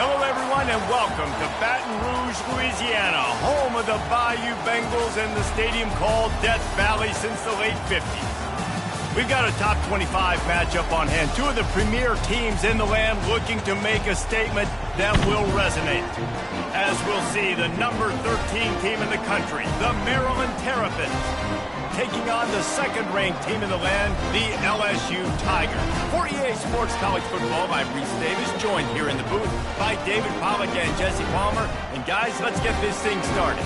Hello, everyone, and welcome to Baton Rouge, Louisiana, home of the Bayou Bengals and the stadium called Death Valley since the late 50s. We've got a top 25 matchup on hand. Two of the premier teams in the land looking to make a statement that will resonate. As we'll see, the number 13 team in the country, the Maryland Terrapins, taking on the second-ranked team in the land, the LSU Tigers. For EA Sports College Football, I'm Reese Davis, joined here in the booth by David Pollack and Jesse Palmer. And guys, let's get this thing started.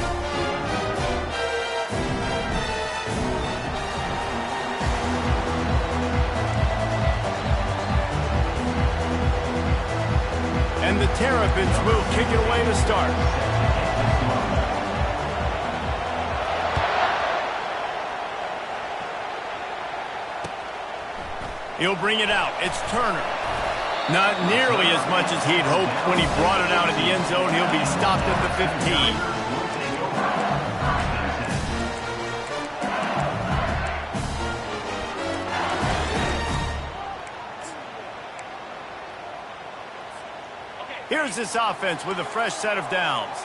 And the Terrapins will kick it away to start. He'll bring it out. It's Turner. Not nearly as much as he'd hoped when he brought it out of the end zone. He'll be stopped at the 15. Here's this offense with a fresh set of downs.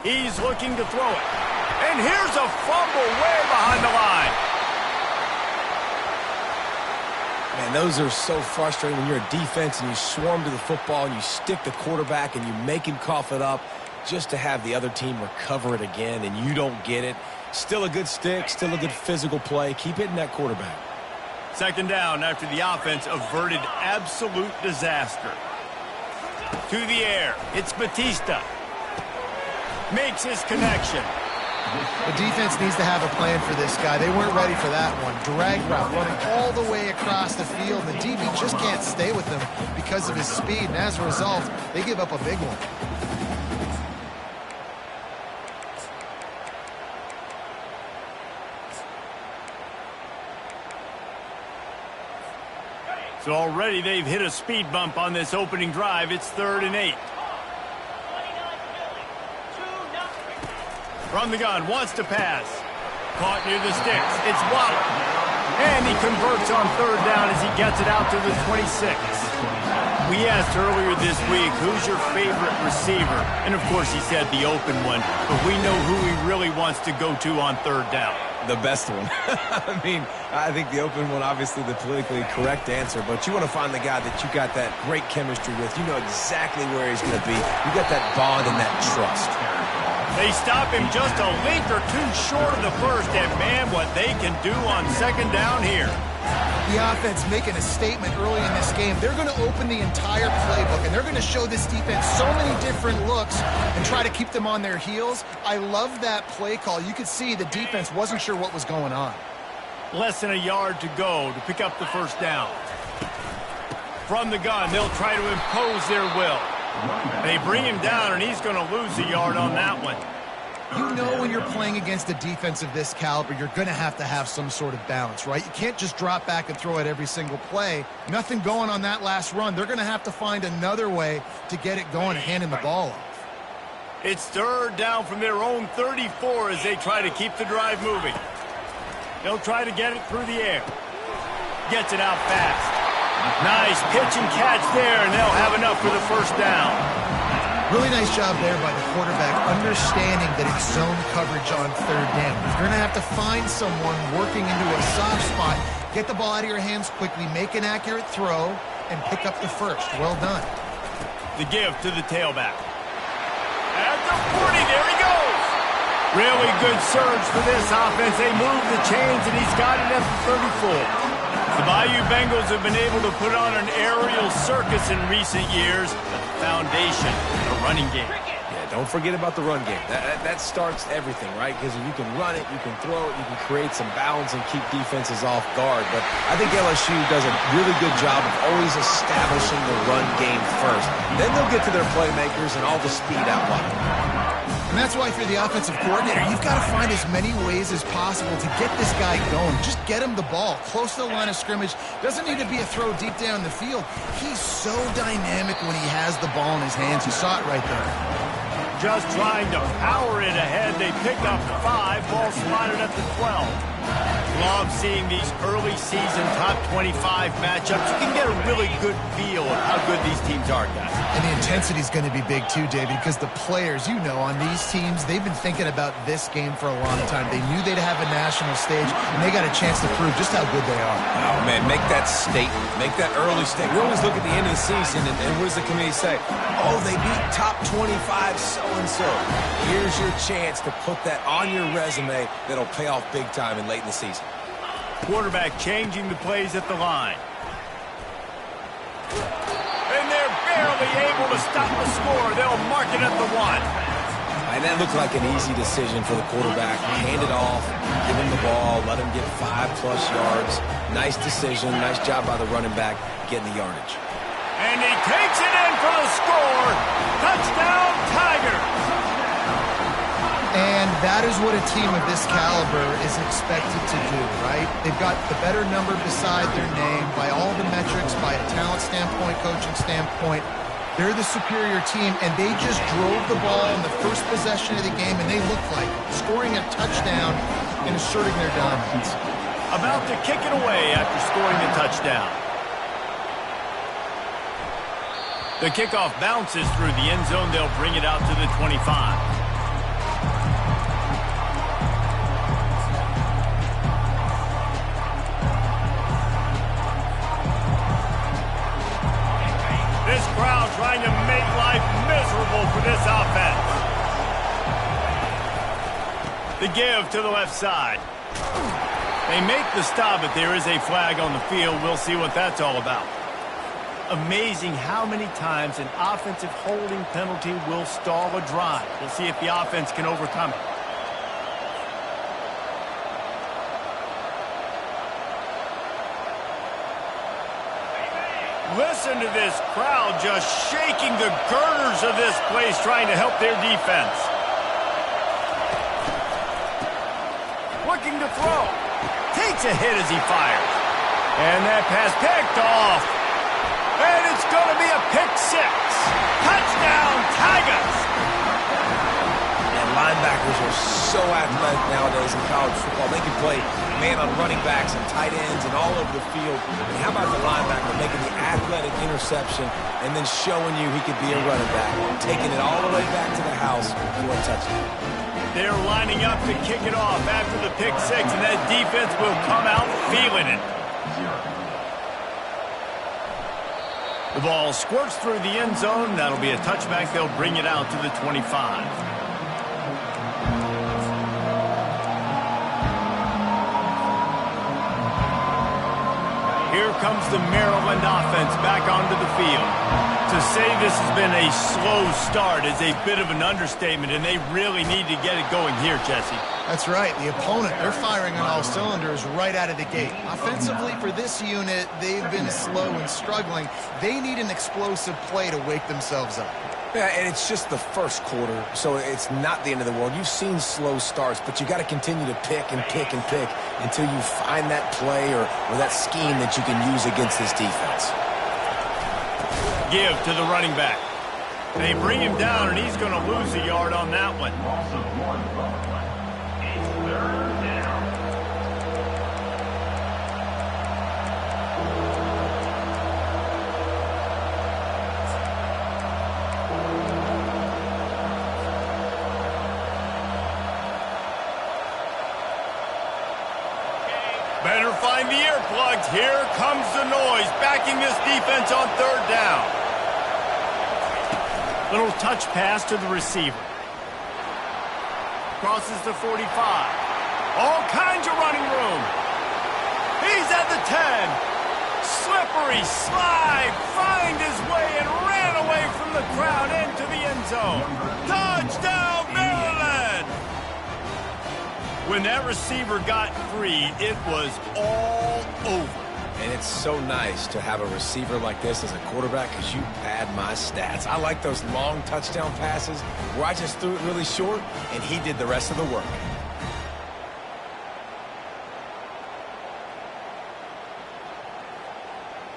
He's looking to throw it. And here's a fumble way behind the line. Man, those are so frustrating when you're a defense and you swarm to the football and you stick the quarterback and you make him cough it up just to have the other team recover it again and you don't get it. Still a good stick, still a good physical play. Keep hitting that quarterback. Second down after the offense averted absolute disaster. To the air, it's Batista. Makes his connection. The defense needs to have a plan for this guy. They weren't ready for that one. Drag route, running all the way across the field. The DB just can't stay with them because of his speed, and as a result, they give up a big one. So already they've hit a speed bump on this opening drive. It's 3rd and 8. From the gun, wants to pass. Caught near the sticks. It's Waddle. And he converts on 3rd down as he gets it out to the 26. We asked earlier this week, who's your favorite receiver? And of course he said the open one, but we know who he really wants to go to on 3rd down. The best one. I mean, I think the open one, obviously the politically correct answer, but you want to find the guy that you got that great chemistry with. You know exactly where he's going to be. You got that bond and that trust. They stop him just a length or two short of the first, and man, what they can do on 2nd down here. The offense making a statement early in this game. They're going to open the entire playbook, and they're going to show this defense so many different looks and try to keep them on their heels. I love that play call. You could see the defense wasn't sure what was going on. Less than a yard to go to pick up the 1st down. From the gun, they'll try to impose their will. They bring him down, and he's going to lose a yard on that one. You know when you're playing against a defense of this caliber, you're going to have some sort of balance, right? You can't just drop back and throw it every single play. Nothing going on that last run. They're going to have to find another way to get it going and handing the ball off. It's 3rd down from their own 34 as they try to keep the drive moving. They'll try to get it through the air. Gets it out fast. Nice pitch and catch there, and they'll have enough for the 1st down. Really nice job there by the quarterback, understanding that it's zone coverage on 3rd down. You're going to have to find someone working into a soft spot, get the ball out of your hands quickly, make an accurate throw, and pick up the 1st. Well done. The give to the tailback. At the 40, there he goes. Really good surge for this offense. They move the chains, and he's got it at the 34. The Bayou Bengals have been able to put on an aerial circus in recent years. The foundation, the running game. Yeah, don't forget about the run game. That starts everything, right? Because if you can run it, you can throw it, you can create some balance and keep defenses off guard. But I think LSU does a really good job of always establishing the run game first. Then they'll get to their playmakers and all the speed out wide. And that's why, if you're the offensive coordinator, you've got to find as many ways as possible to get this guy going. Just get him the ball close to the line of scrimmage. Doesn't need to be a throw deep down the field. He's so dynamic when he has the ball in his hands. You saw it right there. Just trying to power it ahead. They pick up 5. Ball slotted at the 12. Love seeing these early season top 25 matchups. You can get a really good feel of how good these teams are, guys. And the intensity is going to be big too, David, because the players, you know, on these teams, they've been thinking about this game for a long time. They knew they'd have a national stage, and they got a chance to prove just how good they are. Oh, man, make that statement. Make that early statement. We always look at the end of the season, and what does the committee say? Oh, they beat top 25 so-and-so. Here's your chance to put that on your resume that'll pay off big time and late in the season. Quarterback changing the plays at the line. And they're barely able to stop the score. They'll mark it at the 1. And that looked like an easy decision for the quarterback. Hand it off, give him the ball, let him get 5+ yards. Nice decision, nice job by the running back getting the yardage. And he takes it in for the score. Touchdown, Tigers. And that is what a team of this caliber is expected to do, right? They've got the better number beside their name by all the metrics, by a talent standpoint, coaching standpoint. They're the superior team, and they just drove the ball in the first possession of the game, and they look like scoring a touchdown and asserting their dominance. About to kick it away after scoring a touchdown. The kickoff bounces through the end zone. They'll bring it out to the 25. This crowd trying to make life miserable for this offense. The give to the left side. They make the stop, but there is a flag on the field. We'll see what that's all about. Amazing how many times an offensive holding penalty will stall a drive. We'll see if the offense can overcome it. Listen to this crowd just shaking the girders of this place, trying to help their defense. Looking to throw. Takes a hit as he fires. And that pass picked off. And it's going to be a pick 6. Touchdown, Tigers. And linebackers are so athletic nowadays in college football. They can play man on running backs and tight ends and all over the field. And how about the linebacker making the athletic interception and then showing you he could be a running back, taking it all the way back to the house for a touchdown. They're lining up to kick it off after the pick 6, and that defense will come out feeling it. The ball squirts through the end zone. That'll be a touchback. They'll bring it out to the 25. Here comes the Maryland offense back onto the field. To say this has been a slow start is a bit of an understatement, and they really need to get it going here, Jesse. That's right. The opponent, they're firing on all cylinders right out of the gate. Offensively, for this unit, they've been slow and struggling. They need an explosive play to wake themselves up. Yeah, and it's just the first quarter, so it's not the end of the world. You've seen slow starts, but you got to continue to pick and pick and pick until you find that play or that scheme that you can use against this defense. Give to the running back. They bring him down, and he's going to lose a yard on that one. Better find the earplugs. Here comes the noise, backing this defense on 3rd down. Little touch pass to the receiver. Crosses the 45. All kinds of running room. He's at the 10. Slippery slide. Find his way and ran away from the crowd into the end zone. Touchdown, Maryland! When that receiver got free, it was all over. And it's so nice to have a receiver like this as a quarterback because you pad my stats. I like those long touchdown passes where I just threw it really short and he did the rest of the work.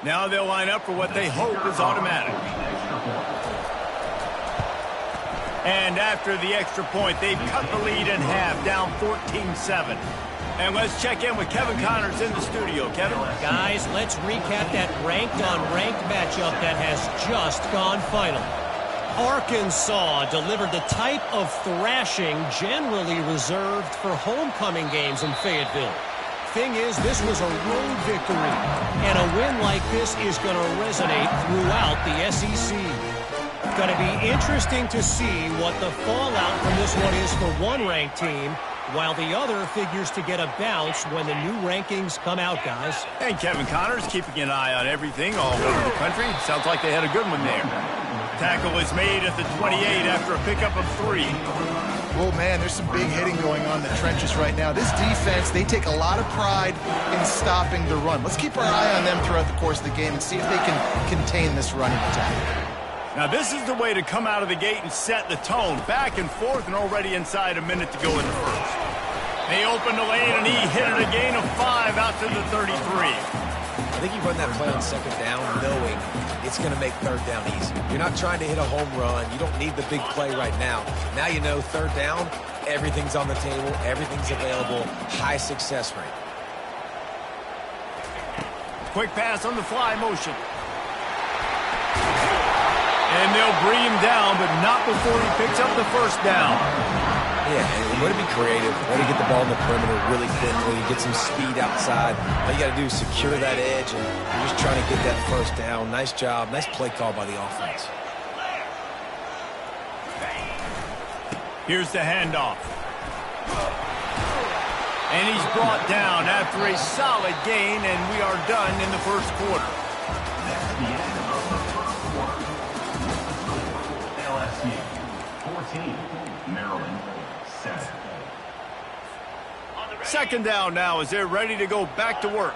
Now they'll line up for what they hope is automatic. And after the extra point, they've cut the lead in half, down 14-7. And let's check in with Kevin Connors in the studio. Kevin? Guys, let's recap that ranked-on-ranked matchup that has just gone final. Arkansas delivered the type of thrashing generally reserved for homecoming games in Fayetteville. Thing is, this was a road victory, and a win like this is going to resonate throughout the SEC. Going to be interesting to see what the fallout from this one is for one ranked team, while the other figures to get a bounce when the new rankings come out, guys. And Kevin Connors keeping an eye on everything all over the country. Sounds like they had a good one there. Tackle is made at the 28 after a pickup of 3. Oh, man, there's some big hitting going on in the trenches right now. This defense, they take a lot of pride in stopping the run. Let's keep our eye on them throughout the course of the game and see if they can contain this running attack. Now, this is the way to come out of the gate and set the tone. Back and forth and already inside a minute to go in the first. They open the lane, and he hit it a gain of 5 out to the 33. I think you run that play on second down knowing it's going to make third down easy. You're not trying to hit a home run. You don't need the big play right now. Now you know third down, everything's on the table, everything's available, high success rate. Quick pass on the fly motion. And they'll bring him down, but not before he picks up the first down. Yeah, and way to be creative, way to get the ball in the perimeter really quickly, get some speed outside. All you got to do is secure that edge, and you're just trying to get that first down. Nice job, nice play call by the offense. Here's the handoff. And he's brought down after a solid gain, and we are done in the first quarter. LSU 14, Maryland 7. Second down now as they're ready to go back to work.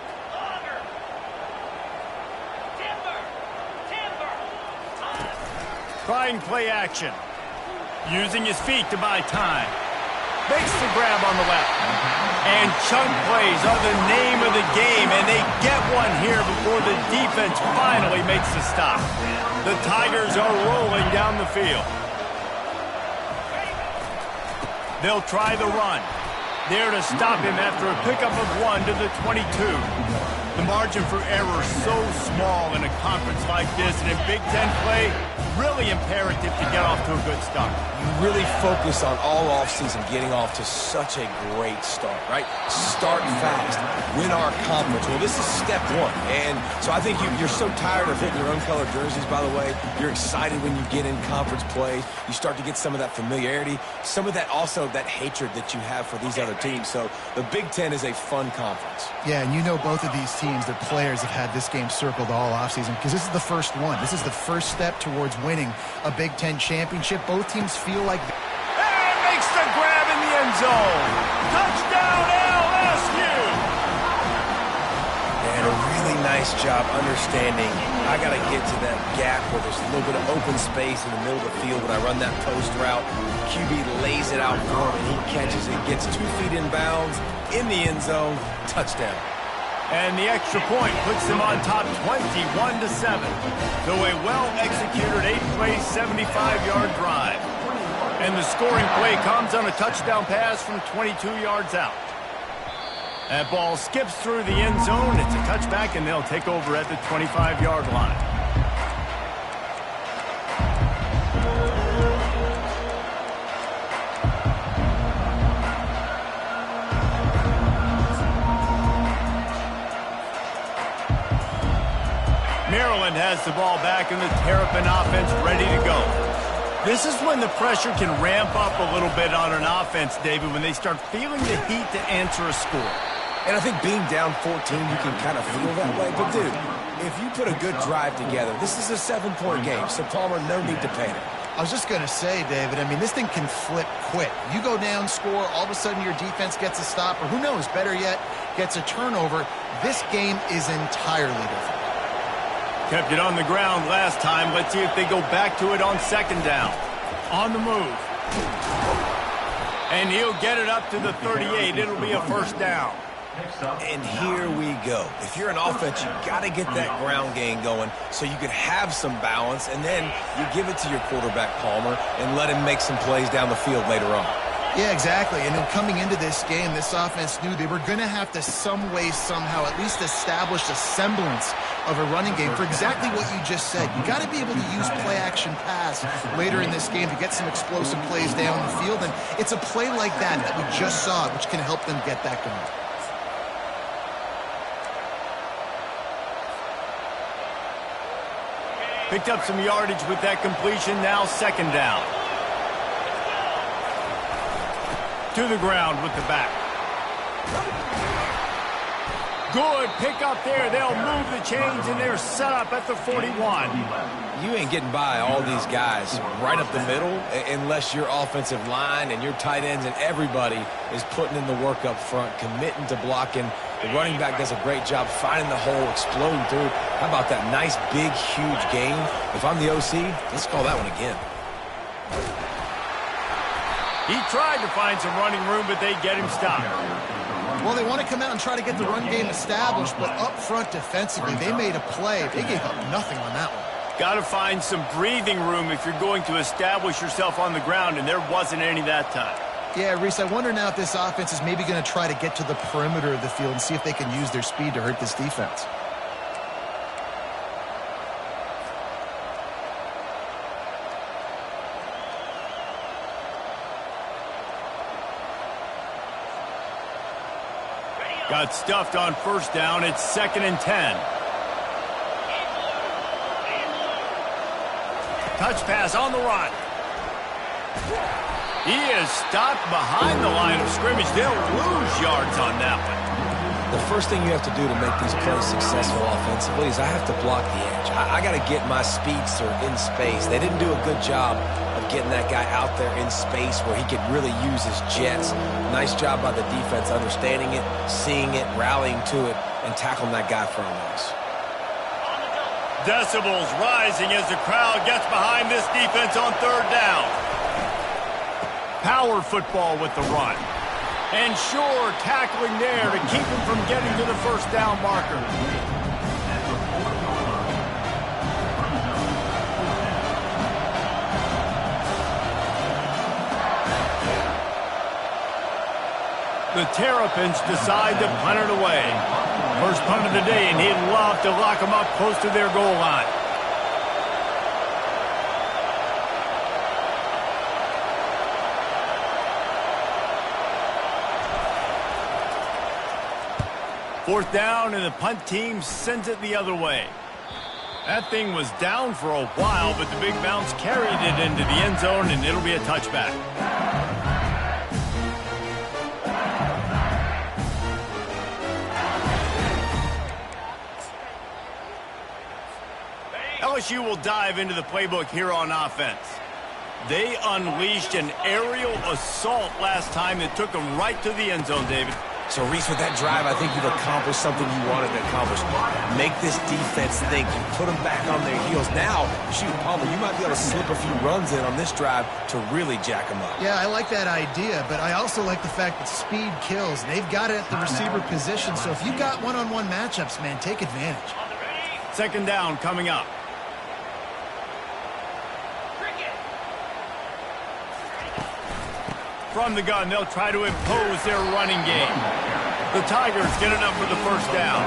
Trying play action. Using his feet to buy time. Makes the grab on the left. And chunk plays are the name of the game, and they get one here before the defense finally makes the stop. The Tigers are rolling down the field. They'll try the run. There to stop him after a pickup of 1 to the 22. The margin for error so small in a conference like this, and in Big Ten play, really imperative to get off to a good start. You really focus on all offseason getting off to such a great start, right? Start fast, win our conference. Well, this is step one. And so I think you're so tired of hitting your own colored jerseys, by the way. You're excited when you get in conference play. You start to get some of that familiarity, some of that also that hatred that you have for these other teams. So the Big Ten is a fun conference. Yeah, and you know both of these teams, their players have had this game circled all offseason because this is the first one. This is the first step towards winning a Big Ten championship. Both teams feel like... And makes the grab in the end zone. Touchdown, LSU! And a really nice job understanding I got to get to that gap where there's a little bit of open space in the middle of the field when I run that post route. QB lays it out for him, and he catches it, gets 2 feet in bounds, in the end zone, touchdown. And the extra point puts them on top 21-7. So a well-executed 8-play, 75-yard drive. And the scoring play comes on a touchdown pass from 22 yards out. That ball skips through the end zone. It's a touchback, and they'll take over at the 25-yard line. Maryland has the ball back, and the Terrapin offense ready to go. This is when the pressure can ramp up a little bit on an offense, David, when they start feeling the heat to answer a score. And I think being down 14, you can kind of feel that way. But, dude, if you put a good drive together, this is a 7-point game, so Palmer, no need to panic. I was just going to say, David, I mean, this thing can flip quick. You go down, score, all of a sudden your defense gets a stop, or who knows, better yet, gets a turnover. This game is entirely different. Kept it on the ground last time. Let's see if they go back to it on second down. On the move. And he'll get it up to the 38. It'll be a first down. Next up, And here we go. If you're an offense, you got to get that ground game going so you can have some balance, and then you give it to your quarterback, Palmer, and let him make some plays down the field later on. Yeah, exactly. And then coming into this game, this offense knew they were going to have to some way, somehow, at least establish a semblance of a running game for exactly what you just said. You got to be able to use play-action pass later in this game to get some explosive plays down the field. And it's a play like that we just saw, which can help them get that going. Picked up some yardage with that completion. Now second down. To the ground with the back. Good pick up there. They'll move the chains, and they're set up at the 41. You ain't getting by all these guys right up the middle unless your offensive line and your tight ends and everybody is putting in the work up front, committing to blocking. The running back does a great job finding the hole, exploding through. How about that nice, big, huge gain? If I'm the OC, let's call that one again. He tried to find some running room, but they get him stopped. Well, they want to come out and try to get the run game established, but up front defensively, they made a play. They gave up nothing on that one. Got to find some breathing room if you're going to establish yourself on the ground, and there wasn't any that time. Yeah, Reese, I wonder now if this offense is maybe going to try to get to the perimeter of the field and see if they can use their speed to hurt this defense. Got stuffed on first down. It's 2nd and 10. Touch pass on the run. He is stopped behind the line of scrimmage. They'll lose yards on that one. The first thing you have to do to make these plays successful offensively is I have to block the edge. I got to get my speedster in space. They didn't do a good job of getting that guy out there in space where he could really use his jets. Nice job by the defense understanding it, seeing it, rallying to it, and tackling that guy for a loss. Decibels rising as the crowd gets behind this defense on third down. Power football with the run. And sure, tackling there to keep him from getting to the first down marker. The Terrapins decide to punt it away. First punt of the day, and he'd love to lock them up close to their goal line. Fourth down, and the punt team sends it the other way. That thing was down for a while, but the big bounce carried it into the end zone, and it'll be a touchback. LSU will dive into the playbook here on offense. They unleashed an aerial assault last time that took them right to the end zone, David. So, Reese, with that drive, I think you've accomplished something you wanted to accomplish. Make this defense think. You put them back on their heels. Now, shoot, Palmer, you might be able to slip a few runs in on this drive to really jack them up. Yeah, I like that idea, but I also like the fact that speed kills. They've got it at the receiver position, so if you've got one-on-one matchups, man, take advantage. Second down coming up. From the gun, they'll try to impose their running game. The Tigers get enough for the first down.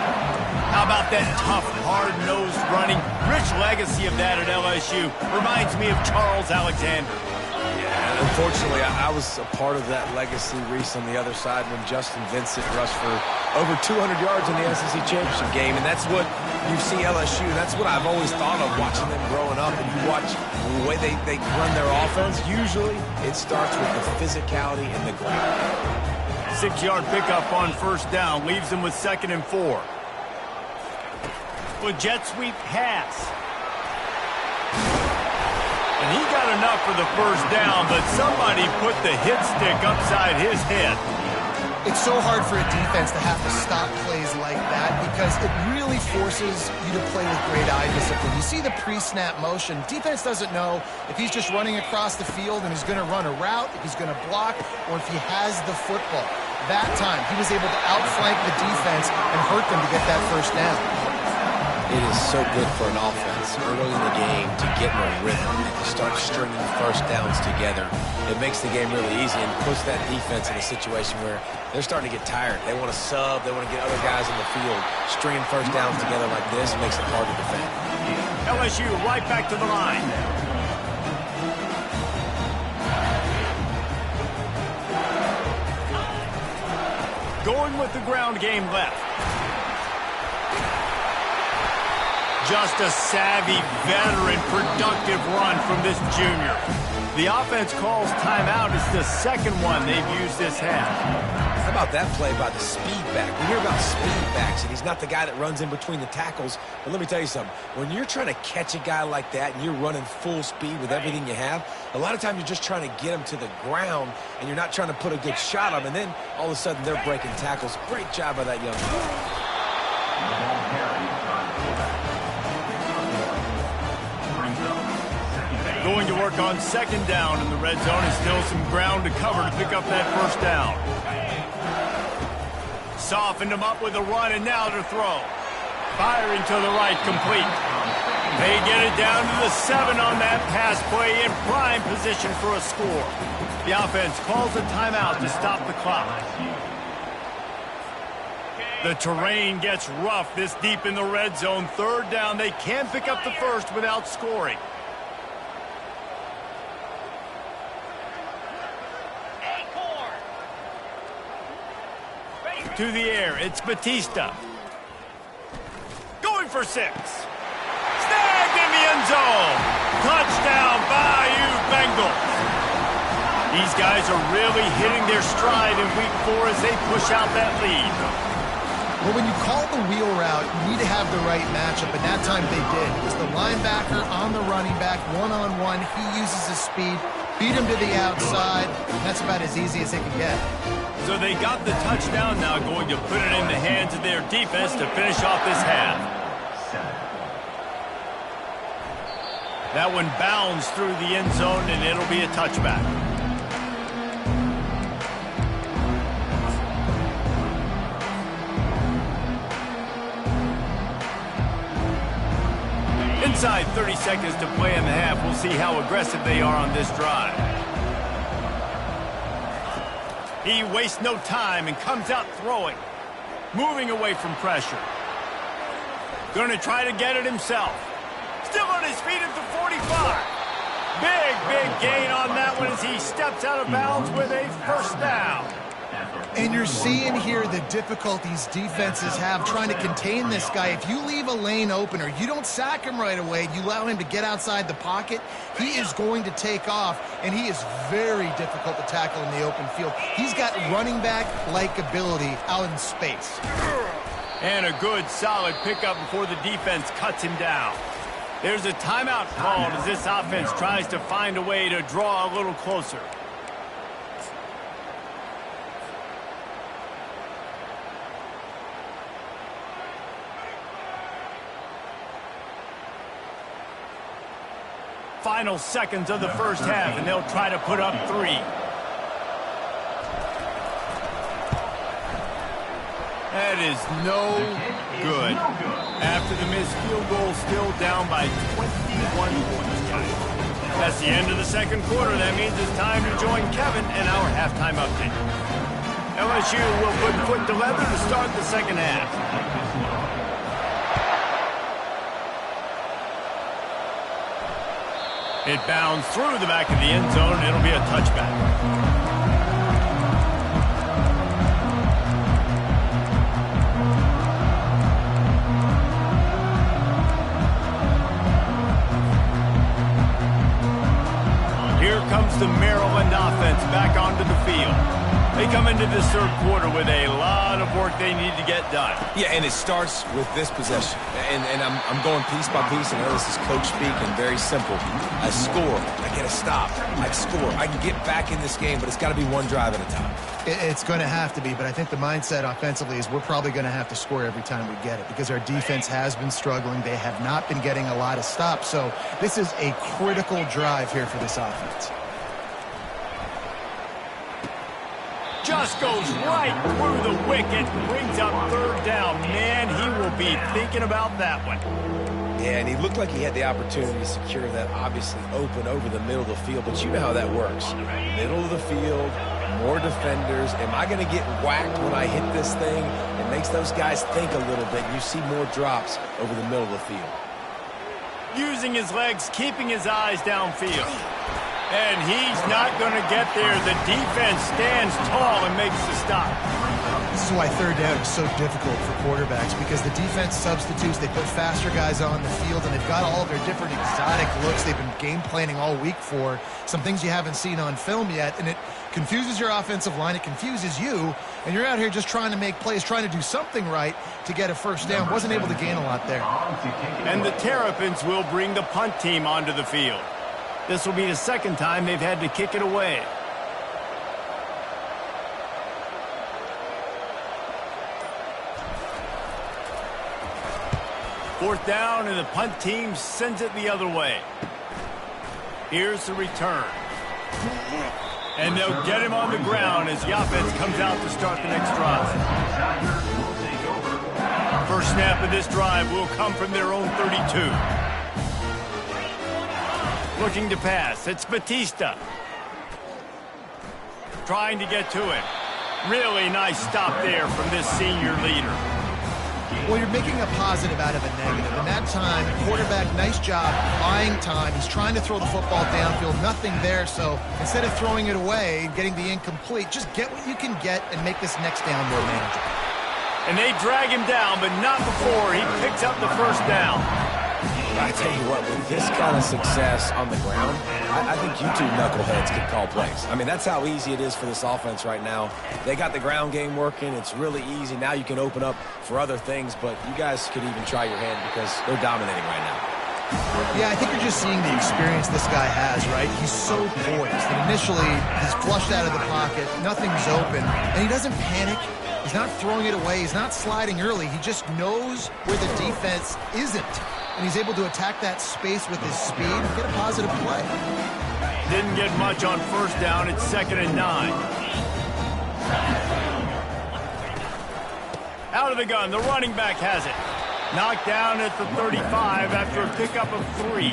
How about that tough, hard-nosed running? Rich legacy of that at LSU. Reminds me of Charles Alexander. Yeah, unfortunately, I was a part of that legacy, Reese, on the other side when Justin Vincent rushed for over 200 yards in the SEC Championship game, and that's what you see LSU. That's what I've always thought of watching them growing up, and you watch the way they run their offense. Usually, it starts with the physicality and the ground. 6-yard pickup on first down leaves them with 2nd and 4. With jet sweep pass. And he got enough for the first down, but somebody put the hit stick upside his head. It's so hard for a defense to have to stop plays like that because it really forces you to play with great eye discipline. You see the pre-snap motion. Defense doesn't know if he's just running across the field and he's going to run a route, if he's going to block, or if he has the football. that time. He was able to outflank the defense and hurt them to get that first down. It is so good for an offense early in the game to get in a rhythm and to start stringing first downs together. It makes the game really easy and puts that defense in a situation where they're starting to get tired. They want to sub. They want to get other guys in the field. Stringing first downs together like this makes it hard to defend. LSU right back to the line. Going with the ground game left. Just a savvy, veteran, productive run from this junior. The offense calls timeout. It's the second one they've used this half. How about that play by the speed back? We hear about speed backs, and he's not the guy that runs in between the tackles. But let me tell you something. When you're trying to catch a guy like that and you're running full speed with everything you have, a lot of times you're just trying to get him to the ground, and you're not trying to put a good shot on him. And then all of a sudden they're breaking tackles. Great job by that young man. Going to work on second down in the red zone, and still some ground to cover to pick up that first down. Softened him up with a run, and now to throw. Firing to the right, complete. They get it down to the 7 on that pass play, in prime position for a score. The offense calls a timeout to stop the clock. The terrain gets rough this deep in the red zone. Third down, they can't pick up the first without scoring. To the air, it's Batista. Going for 6. Snagged in the end zone. Touchdown, Bayou Bengals. These guys are really hitting their stride in week 4 as they push out that lead. Well, when you call the wheel route, you need to have the right matchup, and that time they did. It was the linebacker on the running back, one-on-one. He uses his speed, beat him to the outside. That's about as easy as it can get. So they got the touchdown, now going to put it in the hands of their defense to finish off this half. That one bounds through the end zone, and it'll be a touchback. Inside 30 seconds to play in the half. We'll see how aggressive they are on this drive. He wastes no time and comes out throwing. Moving away from pressure. Going to try to get it himself. Still on his feet at the 45. Big gain on that one as he steps out of bounds with a first down. And you're seeing here the difficulties defenses have trying to contain this guy. If you leave a lane open or you don't sack him right away, you allow him to get outside the pocket, he is going to take off, and he is very difficult to tackle in the open field. He's got running back-like ability out in space. And a good, solid pickup before the defense cuts him down. There's a timeout called as this offense tries to find a way to draw a little closer. Final seconds of the first half, and they'll try to put up 3. That is no good. After the missed field goal, still down by 21 points. That's the end of the second quarter. That means it's time to join Kevin in our halftime update. LSU will put foot to leather to start the second half. It bounds through the back of the end zone, and it'll be a touchback. Here comes the Maryland offense back onto the field. They come into this third quarter with a lot of work they need to get done. Yeah, and it starts with this possession. And I'm going piece by piece. I know this is coach speak and very simple. I score. I get a stop. I score. I can get back in this game, but it's got to be one drive at a time. It's going to have to be, but I think the mindset offensively is we're probably going to have to score every time we get it because our defense has been struggling. They have not been getting a lot of stops. So this is a critical drive here for this offense. Just goes right through the wicket, brings up third down. Man, he will be thinking about that one. Yeah, and he looked like he had the opportunity to secure that obviously open over the middle of the field, but you know how that works. Middle of the field, more defenders. Am I going to get whacked when I hit this thing? It makes those guys think a little bit. You see more drops over the middle of the field. Using his legs, keeping his eyes downfield. And he's not going to get there. The defense stands tall and makes the stop. This is why third down is so difficult for quarterbacks, because the defense substitutes, they put faster guys on the field, and they've got all of their different exotic looks they've been game planning all week for, some things you haven't seen on film yet, and it confuses your offensive line, it confuses you, and you're out here just trying to make plays, trying to do something right to get a first down. Wasn't able to gain a lot there. And the Terrapins will bring the punt team onto the field. This will be the second time they've had to kick it away. Fourth down, and the punt team sends it the other way. Here's the return. And they'll get him on the ground as the offense comes out to start the next drive. First snap of this drive will come from their own 32. Looking to pass. It's Batista. Trying to get to him. Really nice stop there from this senior leader. Well, you're making a positive out of a negative. And that time, quarterback, nice job buying time. He's trying to throw the football downfield. Nothing there. So instead of throwing it away and getting the incomplete, just get what you can get and make this next down more manageable. And they drag him down, but not before he picks up the first down. I tell you what, with this kind of success on the ground, I think you two knuckleheads can call plays. I mean, that's how easy it is for this offense right now. They got the ground game working. It's really easy. Now you can open up for other things, but you guys could even try your hand because they're dominating right now. Yeah, I think you're just seeing the experience this guy has, right? He's so poised. And initially, he's flushed out of the pocket. Nothing's open. And he doesn't panic. He's not throwing it away. He's not sliding early. He just knows where the defense isn't. And he's able to attack that space with his speed and get a positive play. Didn't get much on first down. It's 2nd and 9. Out of the gun. The running back has it. Knocked down at the 35 after a pickup of 3.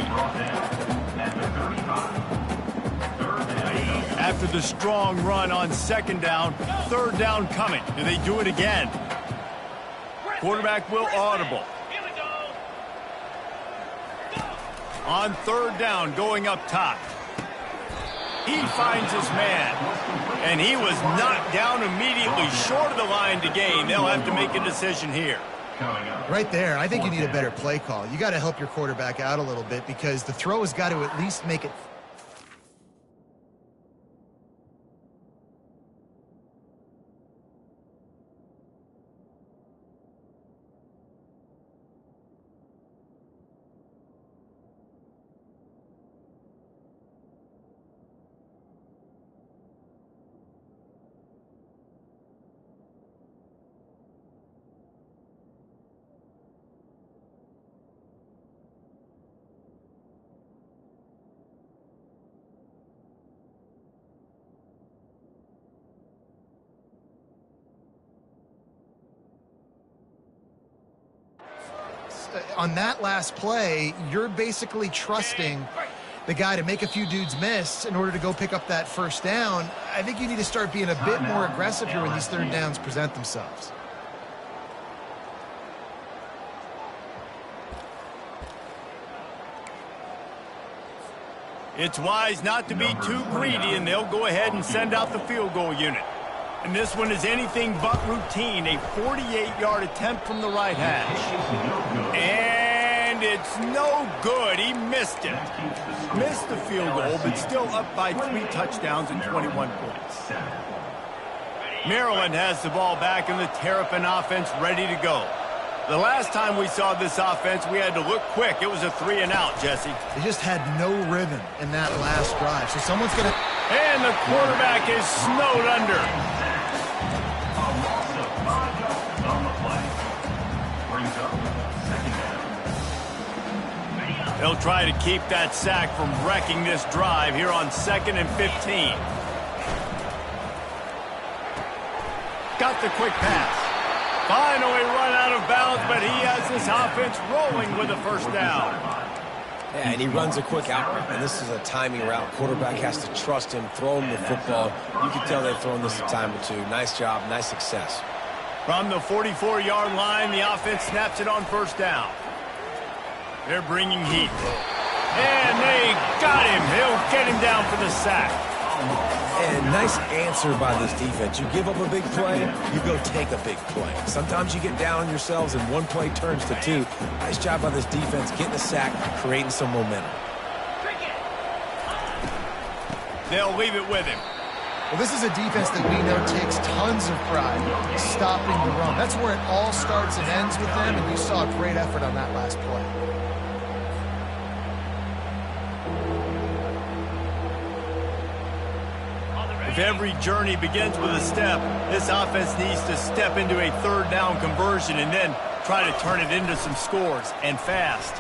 After the strong run on 2nd down, 3rd down coming. Do they do it again? Quarterback will audible. On 3rd down, going up top. He finds his man. And he was knocked down immediately short of the line to gain. They'll have to make a decision here. Right there, I think you need a better play call. You got to help your quarterback out a little bit because the throw has got to at least make it. On that last play, you're basically trusting the guy to make a few dudes miss in order to go pick up that first down. I think you need to start being a bit more aggressive here when these 3rd downs present themselves. It's wise not to be too greedy, and they'll go ahead and send out the field goal unit. And this one is anything but routine. A 48-yard attempt from the right hash. And it's no good. He missed it. Missed the field goal, but still up by 3 touchdowns and 21 points. Maryland has the ball back, and the Terrapin offense ready to go. The last time we saw this offense, we had to look quick. It was a 3-and-out, Jesse. They just had no rhythm in that last drive. So someone's going to... And the quarterback is snowed under. They'll try to keep that sack from wrecking this drive here on 2nd and 15. the quick pass. Finally run out of bounds, but he has this offense rolling with a first down. Yeah, and he runs a quick out route, and this is a timing route. Quarterback has to trust him, throw him the football. You can tell they've thrown this a time or two. Nice job, nice success. From the 44-yard line, the offense snaps it on first down. They're bringing heat. And they got him. He'll get him down for the sack. And nice answer by this defense. You give up a big play, you go take a big play. Sometimes you get down on yourselves and one play turns to two. Nice job by this defense getting a sack, creating some momentum. They'll leave it with him. Well, this is a defense that we know takes tons of pride stopping the run. That's where it all starts and ends with them, and you saw a great effort on that last play. If every journey begins with a step, this offense needs to step into a third down conversion and then try to turn it into some scores, and fast.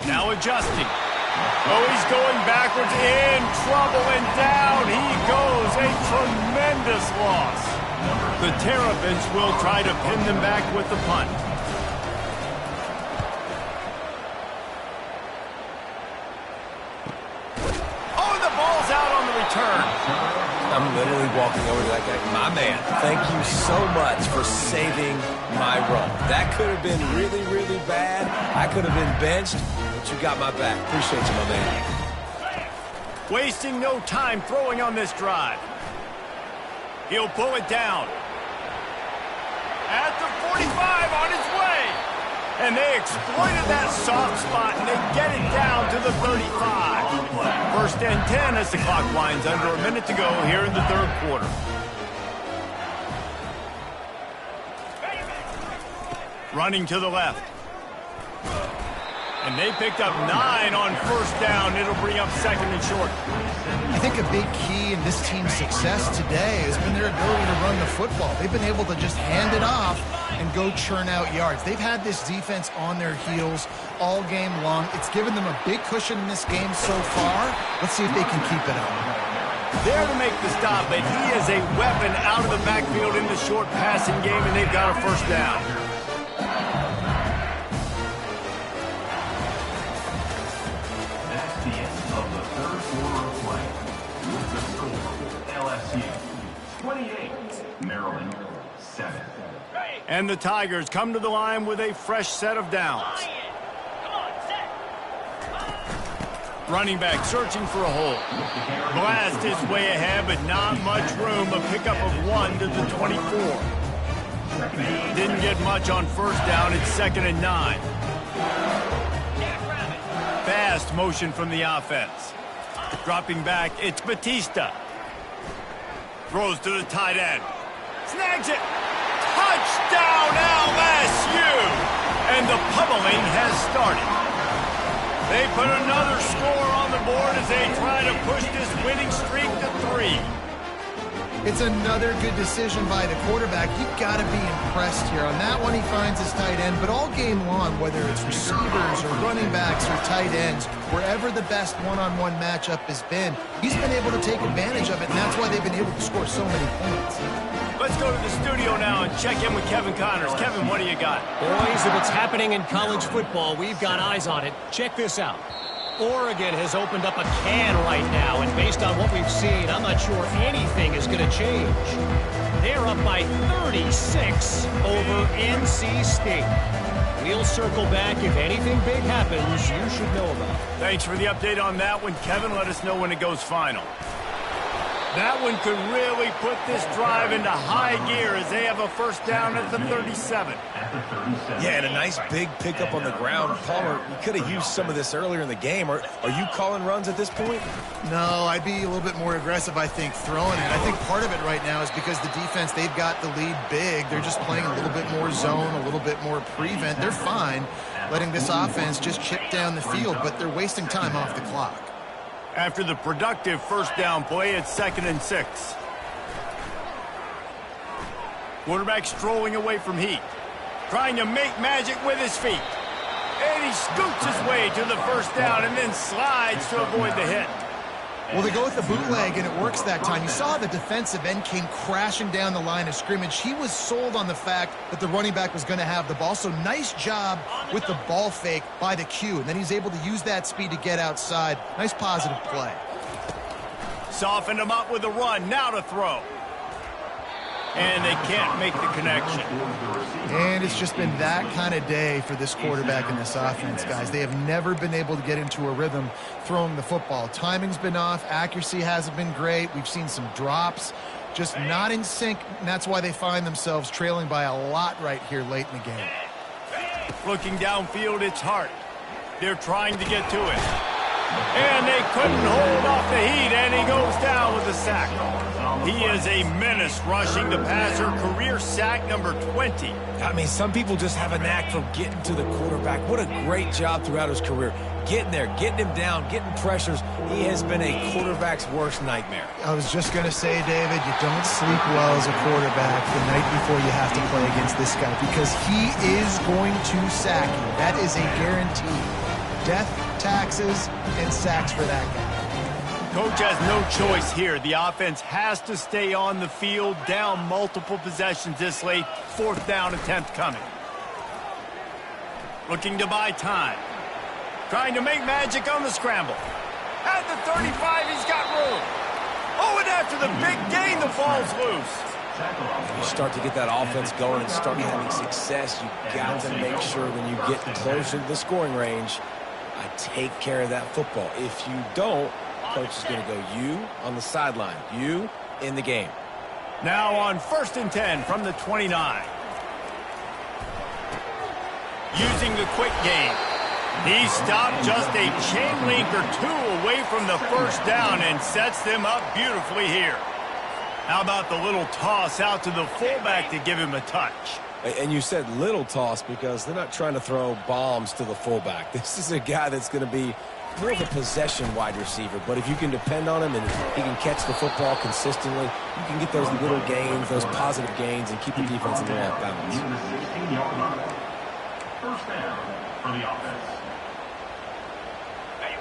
Now adjusting. Oh, he's going backwards, in trouble, and down he goes. A tremendous loss. The Terrapins will try to pin them back with the punt. I'm literally walking over to that guy. My man, thank you so much for saving my run. That could have been really, really bad. I could have been benched, but you got my back. Appreciate you, my man. Wasting no time throwing on this drive. He'll pull it down. At the 45 on his way. And they exploited that soft spot, and they get it down to the 35. First and 10 as the clock winds under a minute to go here in the third quarter. Running to the left. And they picked up 9 on first down. It'll bring up second and short. I think a big key in this team's success today has been their ability to run the football. They've been able to just hand it off and go churn out yards. They've had this defense on their heels all game long. It's given them a big cushion in this game so far. Let's see if they can keep it up. There to make the stop, but he is a weapon out of the backfield in the short passing game, and they've got a first down. That's the end of the third quarter of play. With the score, LSU 28, Maryland 7. And the Tigers come to the line with a fresh set of downs. Running back searching for a hole. Blast his way ahead, but not much room. A pickup of 1 to the 24. Didn't get much on first down. It's 2nd and 9. Fast motion from the offense. Dropping back, it's Batista. Throws to the tight end. Snags it. Touchdown LSU! And the pummeling has started. They put another score on the board as they try to push this winning streak to 3. It's another good decision by the quarterback. You've got to be impressed here. On that one, he finds his tight end, but all game long, whether it's receivers or running backs or tight ends, wherever the best one-on-one matchup has been, he's been able to take advantage of it, and that's why they've been able to score so many points. Let's go to the studio now and check in with Kevin Connors. Kevin, what do you got? Boys, if it's happening in college football, we've got eyes on it. Check this out. Oregon has opened up a can right now, and based on what we've seen, I'm not sure anything is going to change. They're up by 36 over NC State. We'll circle back. If anything big happens, you should know about it. Thanks for the update on that one, Kevin. Let us know when it goes final. That one could really put this drive into high gear as they have a first down at the 37. Yeah, and a nice big pickup on the ground. Palmer, you could have used some of this earlier in the game. Are you calling runs at this point? No, I'd be a little bit more aggressive, I think, throwing it. I think part of it right now is because the defense, they've got the lead big. They're just playing a little bit more zone, a little bit more prevent. They're fine letting this offense just chip down the field, but they're wasting time off the clock. After the productive first down play, it's 2nd and 6. Quarterback strolling away from heat. Trying to make magic with his feet. And he scoots his way to the first down and then slides to avoid the hit. Well, they go with the bootleg, and it works that time. You saw the defensive end came crashing down the line of scrimmage. He was sold on the fact that the running back was going to have the ball. So nice job with the ball fake by the Q. And then he's able to use that speed to get outside. Nice positive play. Softened him up with a run. Now to throw. And they can't make the connection. And it's just been that kind of day for this quarterback and this offense, guys. They have never been able to get into a rhythm throwing the football. Timing's been off. Accuracy hasn't been great. We've seen some drops. Just not in sync, and that's why they find themselves trailing by a lot right here late in the game. Looking downfield, it's Hart. They're trying to get to it. And they couldn't hold off the heat, and he goes down with a sack. He is a menace rushing the passer, career sack number 20. I mean, some people just have a knack for getting to the quarterback. What a great job throughout his career. Getting there, getting him down, getting pressures. He has been a quarterback's worst nightmare. I was just going to say, David, you don't sleep well as a quarterback the night before you have to play against this guy because he is going to sack you. That is a guarantee. Death, taxes, and sacks for that guy. Coach has no choice here. The offense has to stay on the field, down multiple possessions this late. 4th down attempt coming. Looking to buy time. Trying to make magic on the scramble. At the 35, he's got room. Oh, and after the big gain, the ball's loose. You start to get that offense going and start having success, you got to make sure when you get closer to the scoring range, I take care of that football. If you don't, coach is going to go you on the sideline, you in the game. Now on 1st and 10 from the 29. Using the quick game. He stopped just a chain link or two away from the 1st down and sets them up beautifully here. How about the little toss out to the fullback to give him a touch? And you said little toss because they're not trying to throw bombs to the fullback. This is a guy that's going to be more of a possession wide receiver, but if you can depend on him and he can catch the football consistently, you can get those little gains, those positive gains, and keep the defense a little off balance. 1st down for the offense.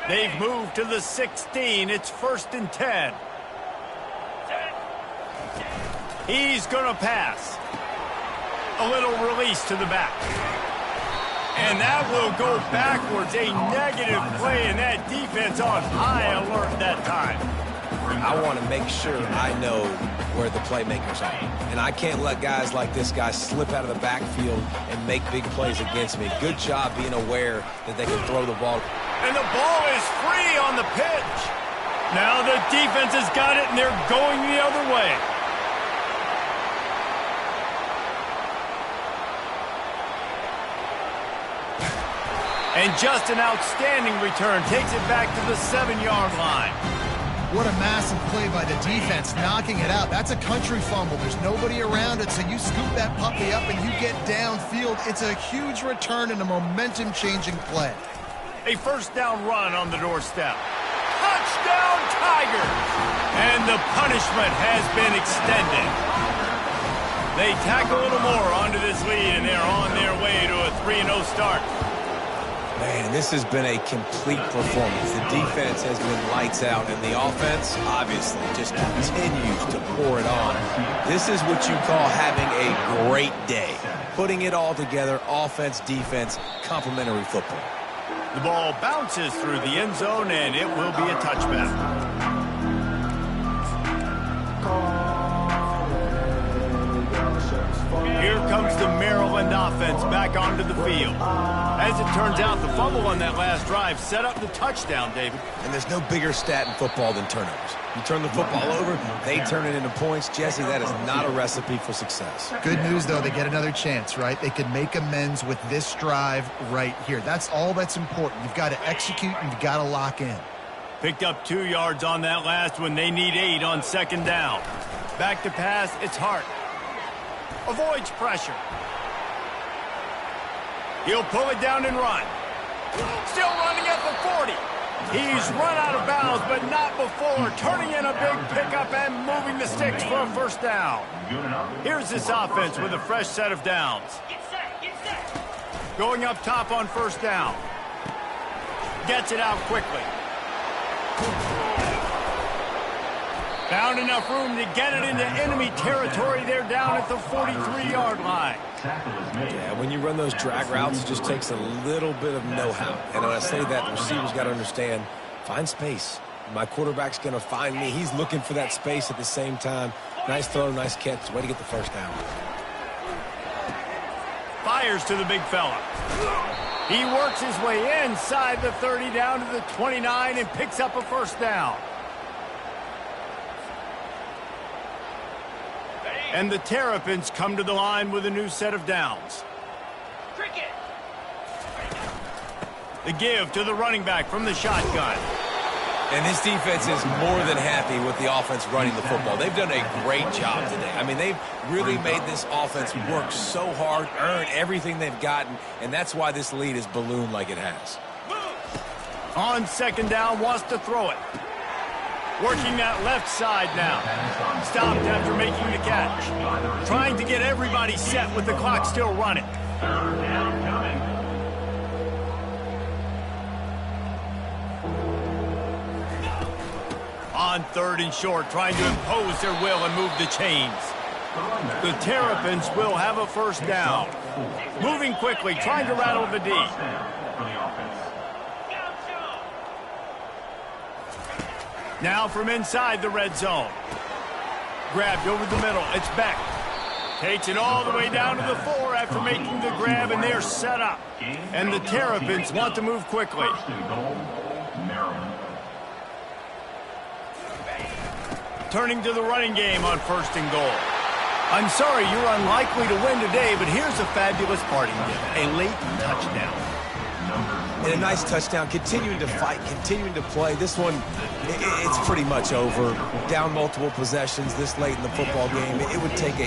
They've moved to the 16. It's 1st and 10. He's going to pass. A little release to the back. And that will go backwards. A negative play, and that defense on high alert that time. I want to make sure I know where the playmakers are. And I can't let guys like this guy slip out of the backfield and make big plays against me. Good job being aware that they can throw the ball. And the ball is free on the pitch. Now the defense has got it, and they're going the other way. And just an outstanding return. Takes it back to the 7-yard line. What a massive play by the defense, knocking it out. That's a country fumble. There's nobody around it, so you scoop that puppy up and you get downfield. It's a huge return and a momentum-changing play. A 1st down run on the doorstep. Touchdown, Tigers! And the punishment has been extended. They tack a little more onto this lead, and they're on their way to a 3-0 start. Man, this has been a complete performance. The defense has been lights out, and the offense, obviously, just continues to pour it on. This is what you call having a great day. Putting it all together, offense, defense, complementary football. The ball bounces through the end zone, and it will be a touchback. Here comes the Maryland offense back onto the field. As it turns out, the fumble on that last drive set up the touchdown, David. And there's no bigger stat in football than turnovers. You turn the football over, they turn it into points. Jesse, that is not a recipe for success. Good news, though, they get another chance, right? They can make amends with this drive right here. That's all that's important. You've got to execute and you've got to lock in. Picked up 2 yards on that last one. They need 8 on 2nd down. Back to pass, it's Hart. Avoids pressure. He'll pull it down and run. Still running at the 40. He's run out of bounds, but not before turning in a big pickup and moving the sticks for a 1st down. Here's this offense with a fresh set of downs. Going up top on 1st down. Gets it out quickly. Found enough room to get it into enemy territory. They're down at the 43-yard line. Yeah, when you run those drag routes, it just takes a little bit of know-how. And when I say that, the receiver's got to understand, find space. My quarterback's going to find me. He's looking for that space at the same time. Nice throw, nice catch. Way to get the first down. Fires to the big fella. He works his way inside the 30 down to the 29 and picks up a first down. And the Terrapins come to the line with a new set of downs. The give to the running back from the shotgun. And this defense is more than happy with the offense running the football. They've done a great job today. I mean, they've really made this offense work so hard, earn everything they've gotten, and that's why this lead is ballooned like it has. On second down, wants to throw it. Working that left side now. Stopped after making the catch. Trying to get everybody set with the clock still running. Third down coming. On third and short, trying to impose their will and move the chains. The Terrapins will have a first down. Moving quickly, trying to rattle the D. Now from inside the red zone. Grabbed over the middle. It's Beck. Takes it all the way down to the 4 after making the grab, and they're set up. And the Terrapins want to move quickly. Turning to the running game on first and goal. I'm sorry you're unlikely to win today, but here's a fabulous parting gift. A late touchdown. And a nice touchdown, continuing to fight, continuing to play. This one, it's pretty much over. Down multiple possessions this late in the football game. It would take a